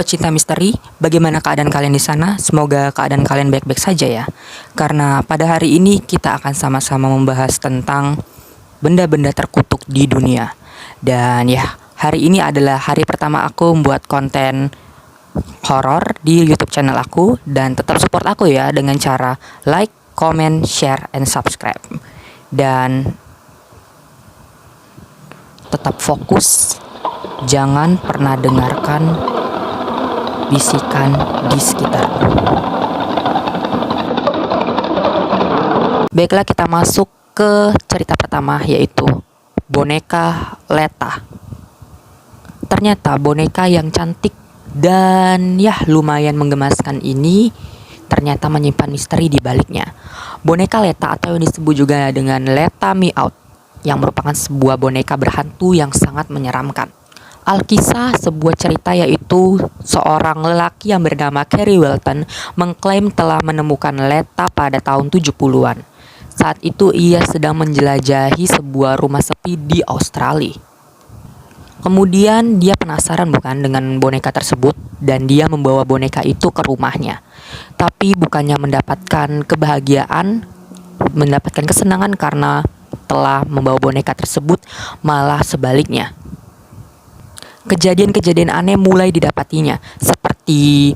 pecinta misteri, bagaimana keadaan kalian di sana? Semoga keadaan kalian baik-baik saja ya. Karena pada hari ini kita akan sama-sama membahas tentang benda-benda terkutuk di dunia. Dan ya, hari ini adalah hari pertama aku membuat konten horor di YouTube channel aku, dan tetap support aku ya dengan cara like, comment, share, and subscribe. Dan tetap fokus, jangan pernah dengarkan bisikan di sekitar. Baiklah, kita masuk ke cerita pertama, yaitu boneka Leta. Ternyata boneka yang cantik dan ya lumayan menggemaskan ini ternyata menyimpan misteri di baliknya. Boneka Leta atau yang disebut juga dengan Leta Me Out, yang merupakan sebuah boneka berhantu yang sangat menyeramkan. Alkisah sebuah cerita yaitu seorang lelaki yang bernama Kerry Welton mengklaim telah menemukan Leta pada tahun 70-an. Saat itu ia sedang menjelajahi sebuah rumah sepi di Australia. Kemudian dia penasaran bukan dengan boneka tersebut, dan dia membawa boneka itu ke rumahnya. Tapi bukannya mendapatkan kebahagiaan, mendapatkan kesenangan karena telah membawa boneka tersebut, malah sebaliknya. Kejadian-kejadian aneh mulai didapatinya, seperti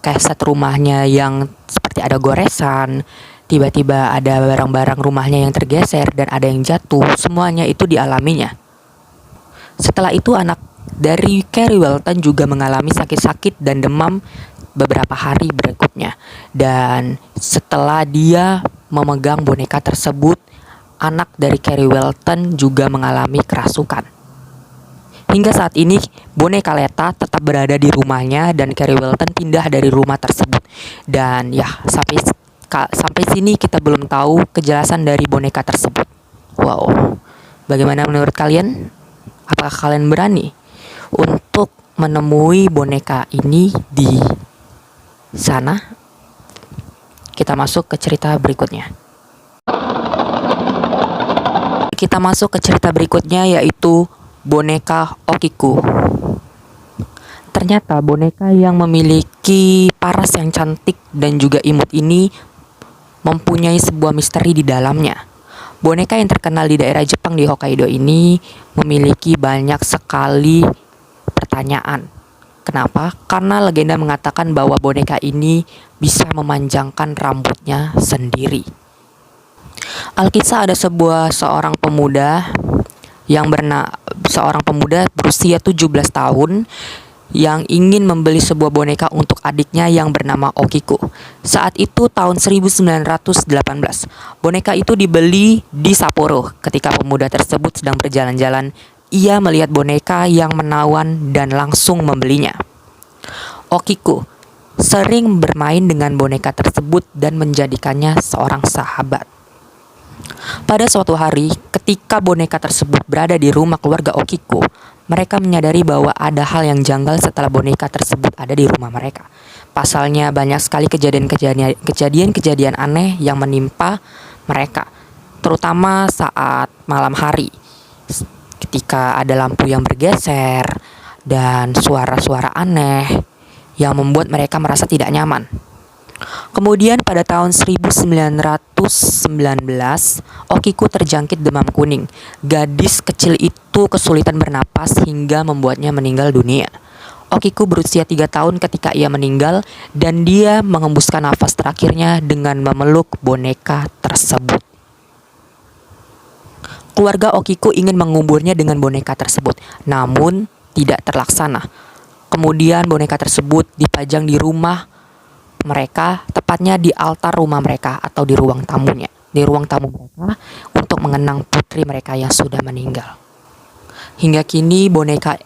keset rumahnya yang seperti ada goresan, tiba-tiba ada barang-barang rumahnya yang tergeser dan ada yang jatuh, semuanya itu dialaminya. Setelah itu anak dari Kerry Welton juga mengalami sakit-sakit dan demam beberapa hari berikutnya. Dan setelah dia memegang boneka tersebut, anak dari Kerry Welton juga mengalami kerasukan. Hingga saat ini boneka Leta tetap berada di rumahnya dan Kerry Welton pindah dari rumah tersebut. Dan ya, sampai sini kita belum tahu kejelasan dari boneka tersebut. Wow, bagaimana menurut kalian? Apakah kalian berani untuk menemui boneka ini di sana? Kita masuk ke cerita berikutnya. Kita masuk ke cerita berikutnya, yaitu boneka Okiku. Ternyata boneka yang memiliki paras yang cantik dan juga imut ini mempunyai sebuah misteri di dalamnya. Boneka yang terkenal di daerah Jepang di Hokkaido ini memiliki banyak sekali pertanyaan. Kenapa? Karena legenda mengatakan bahwa boneka ini bisa memanjangkan rambutnya sendiri. Alkisah ada seorang pemuda berusia 17 tahun yang ingin membeli sebuah boneka untuk adiknya yang bernama Okiku. Saat itu tahun 1918. Boneka itu dibeli di Sapporo. Ketika pemuda tersebut sedang berjalan-jalan, ia melihat boneka yang menawan dan langsung membelinya. Okiku sering bermain dengan boneka tersebut dan menjadikannya seorang sahabat. Pada suatu hari, ketika boneka tersebut berada di rumah keluarga Okiku, mereka menyadari bahwa ada hal yang janggal setelah boneka tersebut ada di rumah mereka. Pasalnya banyak sekali kejadian-kejadian aneh yang menimpa mereka, terutama saat malam hari, ketika ada lampu yang bergeser dan suara-suara aneh yang membuat mereka merasa tidak nyaman. Kemudian pada tahun 1919, Okiku terjangkit demam kuning. Gadis kecil itu kesulitan bernapas hingga membuatnya meninggal dunia. Okiku berusia 3 tahun ketika ia meninggal, dan dia mengembuskan nafas terakhirnya dengan memeluk boneka tersebut. Keluarga Okiku ingin menguburnya dengan boneka tersebut, namun tidak terlaksana. Kemudian boneka tersebut dipajang di rumah mereka, tepatnya di altar rumah mereka atau di ruang tamu mereka, untuk mengenang putri mereka yang sudah meninggal. Hingga kini boneka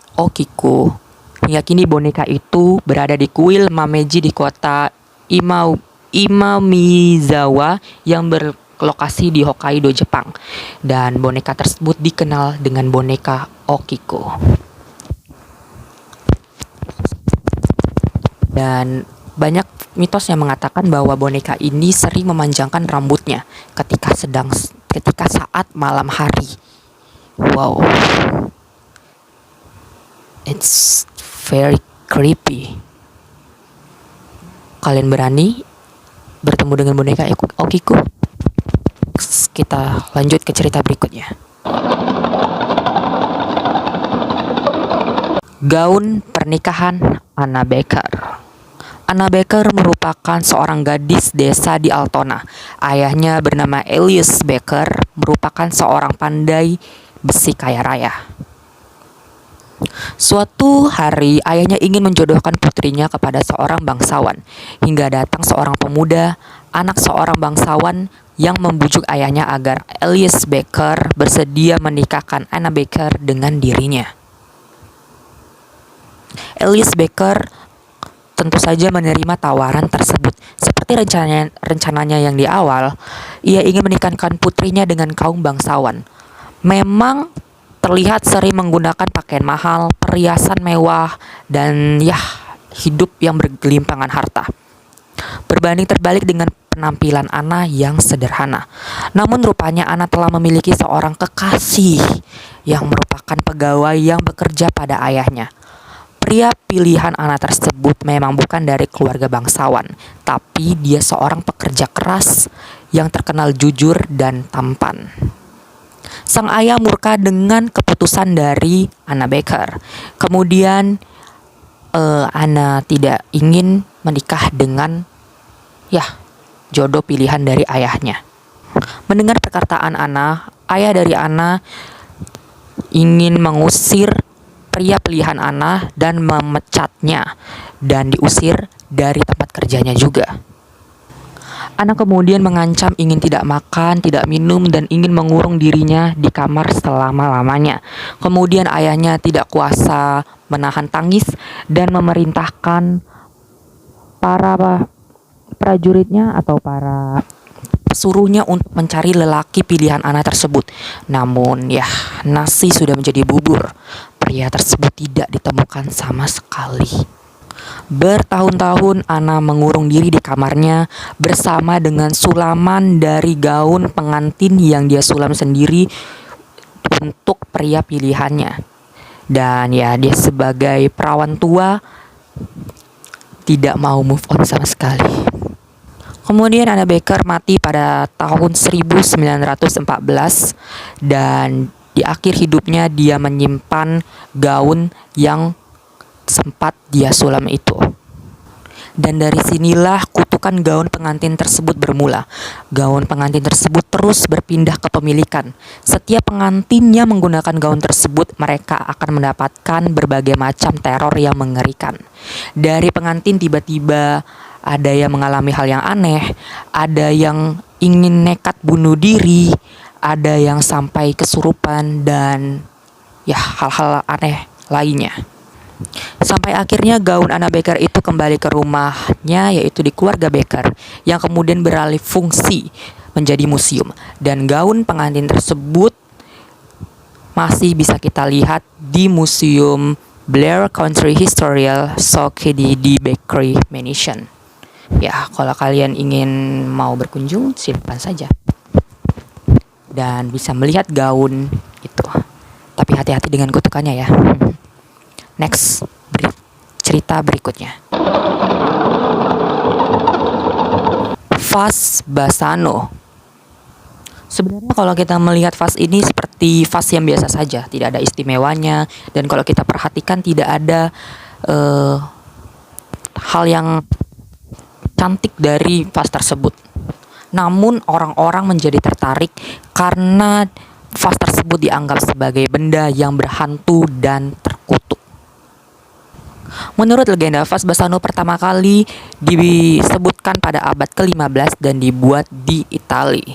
itu berada di kuil Mameji di kota Imamizawa yang berlokasi di Hokkaido, Jepang. Dan boneka tersebut dikenal dengan boneka Okiku. Dan banyak mitos yang mengatakan bahwa boneka ini sering memanjangkan rambutnya ketika saat malam hari. Wow, it's very creepy. kalian berani bertemu dengan boneka Okiku? Kita lanjut ke cerita berikutnya. Gaun pernikahan Anna Baker. Anna Baker merupakan seorang gadis desa di Altona. Ayahnya bernama Elias Baker, merupakan seorang pandai besi kaya raya. Suatu hari, ayahnya ingin menjodohkan putrinya kepada seorang bangsawan. Hingga datang seorang pemuda, anak seorang bangsawan, yang membujuk ayahnya agar Elias Baker bersedia menikahkan Anna Baker dengan dirinya. Elias Baker tentu saja menerima tawaran tersebut. Seperti rencananya yang di awal, ia ingin menikahkan putrinya dengan kaum bangsawan. Memang terlihat sering menggunakan pakaian mahal, perhiasan mewah, dan hidup yang bergelimpangan harta. Berbanding terbalik dengan penampilan Anna yang sederhana. Namun rupanya Anna telah memiliki seorang kekasih yang merupakan pegawai yang bekerja pada ayahnya. Pria pilihan Anna tersebut memang bukan dari keluarga bangsawan, tapi dia seorang pekerja keras yang terkenal jujur dan tampan. Sang ayah murka dengan keputusan dari Anna Baker. Kemudian Anna tidak ingin menikah dengan jodoh pilihan dari ayahnya. Mendengar perkataan Anna, ayah dari Anna ingin mengusir pria pilihan Anna dan memecatnya dan diusir dari tempat kerjanya juga. Anna kemudian mengancam ingin tidak makan, tidak minum, dan ingin mengurung dirinya di kamar selama-lamanya. Kemudian ayahnya tidak kuasa menahan tangis dan memerintahkan para prajuritnya atau para pesuruhnya untuk mencari lelaki pilihan Anna tersebut. Namun nasi sudah menjadi bubur. Pria tersebut tidak ditemukan sama sekali. Bertahun-tahun Anna mengurung diri di kamarnya bersama dengan sulaman dari gaun pengantin yang dia sulam sendiri untuk pria pilihannya. Dan dia sebagai perawan tua tidak mau move on sama sekali. Kemudian Anna Baker mati pada tahun 1914 dan di akhir hidupnya dia menyimpan gaun yang sempat dia sulam itu. Dan dari sinilah kutukan gaun pengantin tersebut bermula. Gaun pengantin tersebut terus berpindah kepemilikan. Setiap pengantinnya menggunakan gaun tersebut, mereka akan mendapatkan berbagai macam teror yang mengerikan. Dari pengantin tiba-tiba ada yang mengalami hal yang aneh, ada yang ingin nekat bunuh diri, ada yang sampai kesurupan, dan hal-hal aneh lainnya. Sampai akhirnya gaun Anna Baker itu kembali ke rumahnya, yaitu di keluarga Baker, yang kemudian beralih fungsi menjadi museum. Dan gaun pengantin tersebut masih bisa kita lihat di Museum Blair Country Historical Society di Bakery Mansion. Kalau kalian ingin mau berkunjung, silakan saja. Dan bisa melihat gaun itu. Tapi hati-hati dengan kutukannya ya. Next, cerita berikutnya. Vas Bassano. Sebenarnya kalau kita melihat vas ini seperti vas yang biasa saja, tidak ada istimewanya. Dan kalau kita perhatikan tidak ada hal yang cantik dari vas tersebut. Namun orang-orang menjadi tertarik karena vas tersebut dianggap sebagai benda yang berhantu dan terkutuk. Menurut legenda, vas Bassano pertama kali disebutkan pada abad ke-15 dan dibuat di Italia.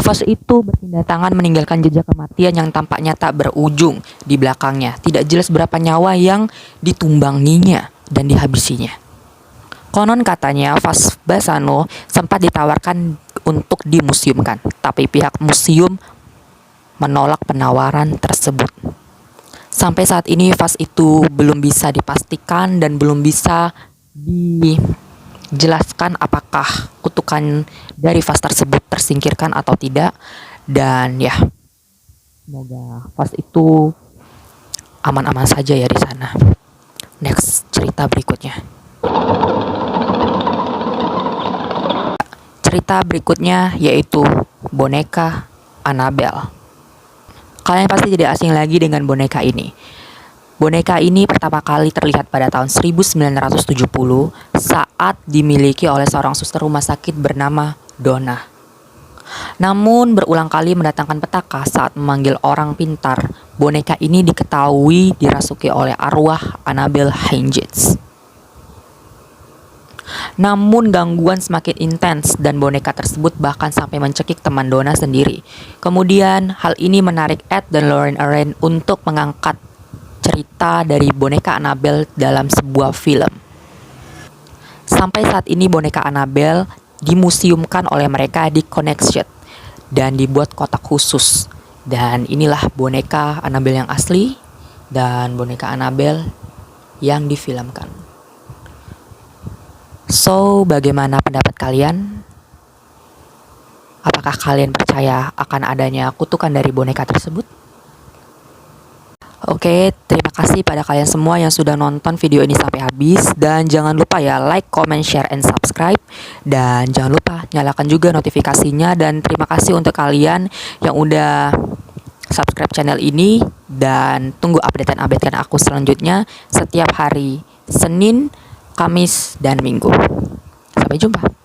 Vas itu berpindah tangan meninggalkan jejak kematian yang tampaknya tak berujung di belakangnya. Tidak jelas berapa nyawa yang ditumbanginya dan dihabisinya. Konon katanya vas Bassano sempat ditawarkan untuk dimuseumkan, tapi pihak museum menolak penawaran tersebut. Sampai saat ini vas itu belum bisa dipastikan dan belum bisa dijelaskan apakah kutukan dari vas tersebut tersingkirkan atau tidak. Dan semoga vas itu aman-aman saja ya di sana. Next, cerita berikutnya. cerita berikutnya yaitu boneka Annabelle. Kalian pasti tidak asing lagi dengan boneka ini. Boneka ini pertama kali terlihat pada tahun 1970 saat dimiliki oleh seorang suster rumah sakit bernama Donna. Namun berulang kali mendatangkan petaka saat memanggil orang pintar. Boneka ini diketahui dirasuki oleh arwah Annabelle Heinzitz. Namun gangguan semakin intens dan boneka tersebut bahkan sampai mencekik teman Donna sendiri. Kemudian hal ini menarik Ed dan Lauren Arryn untuk mengangkat cerita dari boneka Annabelle dalam sebuah film. Sampai saat ini boneka Annabelle dimuseumkan oleh mereka di Connecticut dan dibuat kotak khusus. Dan inilah boneka Annabelle yang asli dan boneka Annabelle yang difilmkan. So, bagaimana pendapat kalian? Apakah kalian percaya akan adanya kutukan dari boneka tersebut? Oke, terima kasih pada kalian semua yang sudah nonton video ini sampai habis. Dan jangan lupa ya, like, comment, share, and subscribe. Dan jangan lupa nyalakan juga notifikasinya. Dan terima kasih untuk kalian yang udah subscribe channel ini. Dan tunggu updatean aku selanjutnya setiap hari Senin, Kamis, dan Minggu. Sampai jumpa.